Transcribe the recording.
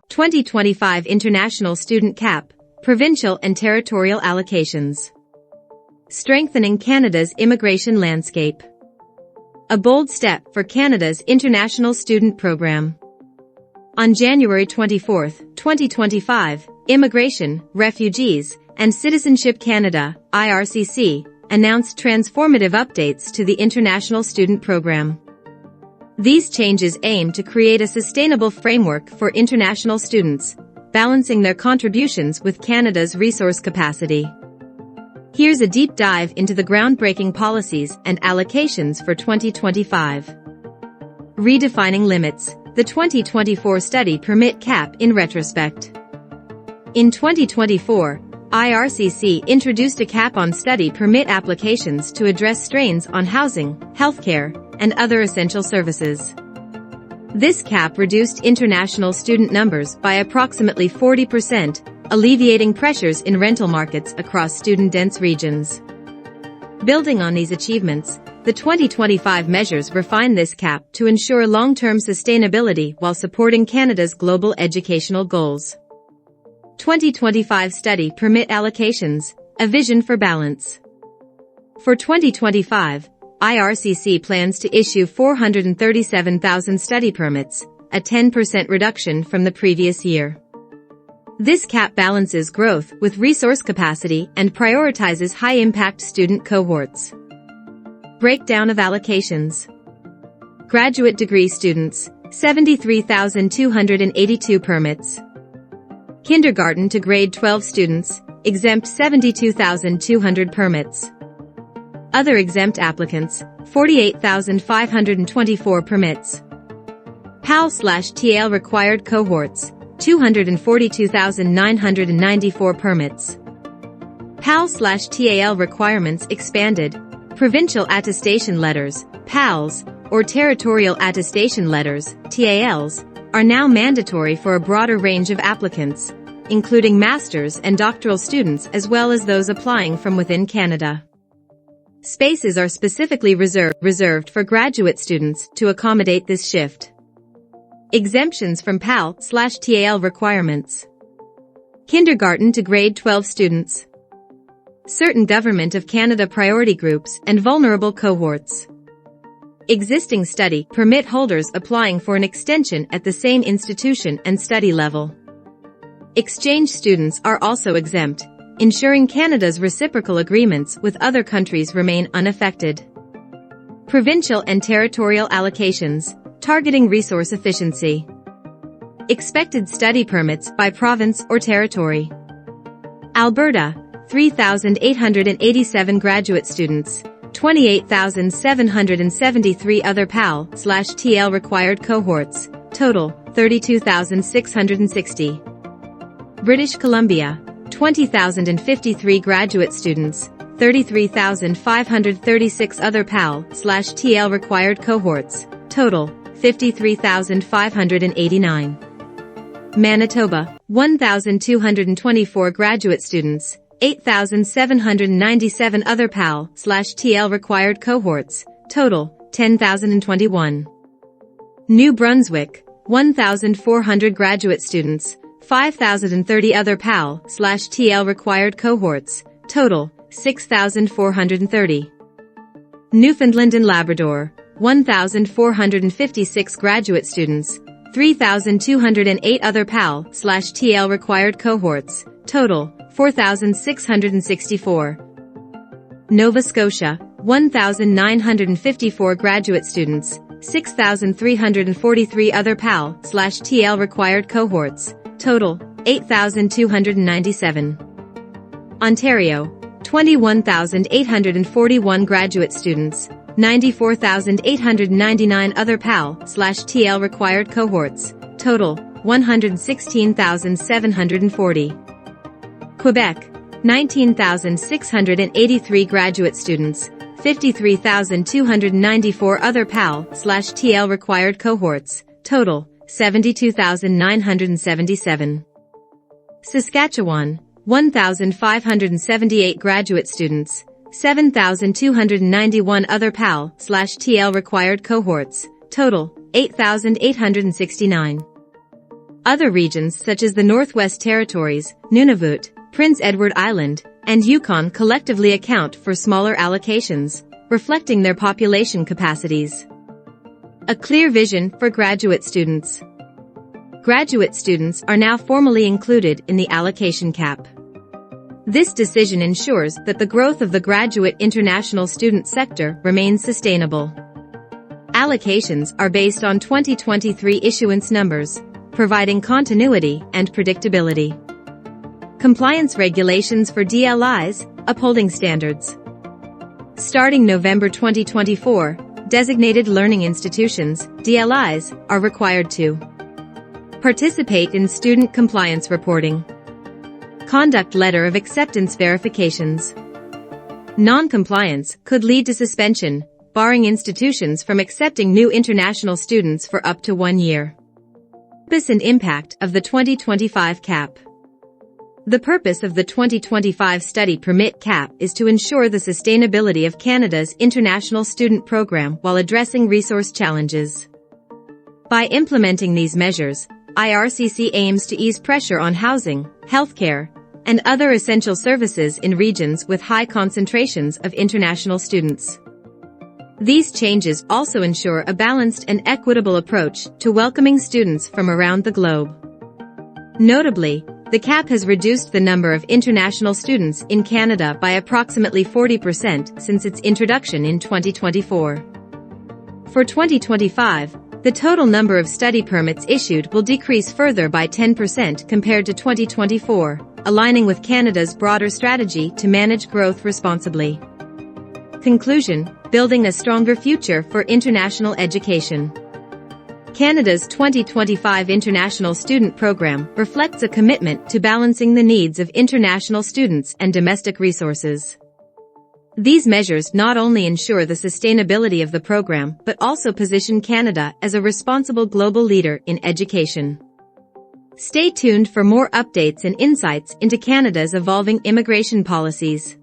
2025 International Student Cap, Provincial and Territorial Allocations. Strengthening Canada's immigration landscape. A bold step for Canada's International Student Program. On January 24, 2025, Immigration, Refugees, and Citizenship Canada, IRCC, announced transformative updates to the International Student Program. These changes aim to create a sustainable framework for international students, balancing their contributions with Canada's resource capacity. Here's a deep dive into the groundbreaking policies and allocations for 2025. Redefining limits, the 2024 study permit cap in retrospect. In 2024, IRCC introduced a cap on study permit applications to address strains on housing, healthcare, and other essential services. This cap reduced international student numbers by approximately 40%, alleviating pressures in rental markets across student-dense regions. Building on these achievements, the 2025 measures refine this cap to ensure long-term sustainability while supporting Canada's global educational goals. 2025 Study Permit Allocations, a vision for balance. For 2025, IRCC plans to issue 437,000 study permits, a 10% reduction from the previous year. This cap balances growth with resource capacity and prioritizes high-impact student cohorts. Breakdown of allocations. Graduate degree students, 73,282 permits. Kindergarten to grade 12 students, exempt 72,200 permits. Other exempt applicants, 48,524 permits. PAL/TAL required cohorts, 242,994 permits. PAL/TAL Requirements Expanded, Provincial Attestation Letters, PALs, or Territorial Attestation Letters, TALs, are now mandatory for a broader range of applicants, including master's and doctoral students as well as those applying from within Canada. Spaces are specifically reserved for graduate students to accommodate this shift. Exemptions from PAL/TAL requirements. Kindergarten to grade 12 students. Certain Government of Canada priority groups and vulnerable cohorts. Existing study permit holders applying for an extension at the same institution and study level. Exchange students are also exempt, ensuring Canada's reciprocal agreements with other countries remain unaffected. Provincial and Territorial Allocations, targeting resource efficiency. Expected study permits by province or territory. Alberta, 3,887 graduate students, 28,773 other PAL/TAL required cohorts, total, 32,660. British Columbia, 20,053 graduate students, 33,536 other PAL/TAL required cohorts, total, 53,589. Manitoba, 1,224 graduate students, 8,797 other PAL/TAL required cohorts, total, 10,021. New Brunswick, 1,400 graduate students, 5,030 other PAL/TAL required cohorts, total, 6,430. Newfoundland and Labrador, 1,456 graduate students, 3,208 other PAL/TAL required cohorts, total, 4,664. Nova Scotia, 1,954 graduate students, 6,343 other PAL/TAL required cohorts, total, 8,297. Ontario, 21,841 graduate students, 94,899 other PAL/TAL required cohorts, total, 116,740. Quebec, 19,683 graduate students, 53,294 other PAL/TAL required cohorts, total, 72,977. Saskatchewan, 1,578 graduate students, 7,291 other PAL/TL required cohorts, total, 8,869. Other regions such as the Northwest Territories, Nunavut, Prince Edward Island, and Yukon collectively account for smaller allocations, reflecting their population capacities. A clear vision for graduate students. Graduate students are now formally included in the allocation cap. This decision ensures that the growth of the graduate international student sector remains sustainable. Allocations are based on 2023 issuance numbers, providing continuity and predictability. Compliance regulations for DLIs, upholding standards. Starting November 2024, designated learning institutions, DLIs, are required to participate in student compliance reporting, conduct letter of acceptance verifications. Non-compliance could lead to suspension, barring institutions from accepting new international students for up to 1 year. Purpose and impact of the 2025 cap. The purpose of the 2025 study permit cap is to ensure the sustainability of Canada's international student program while addressing resource challenges. By implementing these measures, IRCC aims to ease pressure on housing, healthcare, and other essential services in regions with high concentrations of international students. These changes also ensure a balanced and equitable approach to welcoming students from around the globe. Notably, the cap has reduced the number of international students in Canada by approximately 40% since its introduction in 2024. For 2025, the total number of study permits issued will decrease further by 10% compared to 2024, aligning with Canada's broader strategy to manage growth responsibly. Conclusion: building a stronger future for international education. Canada's 2025 International Student Program reflects a commitment to balancing the needs of international students and domestic resources. These measures not only ensure the sustainability of the program but also position Canada as a responsible global leader in education. Stay tuned for more updates and insights into Canada's evolving immigration policies.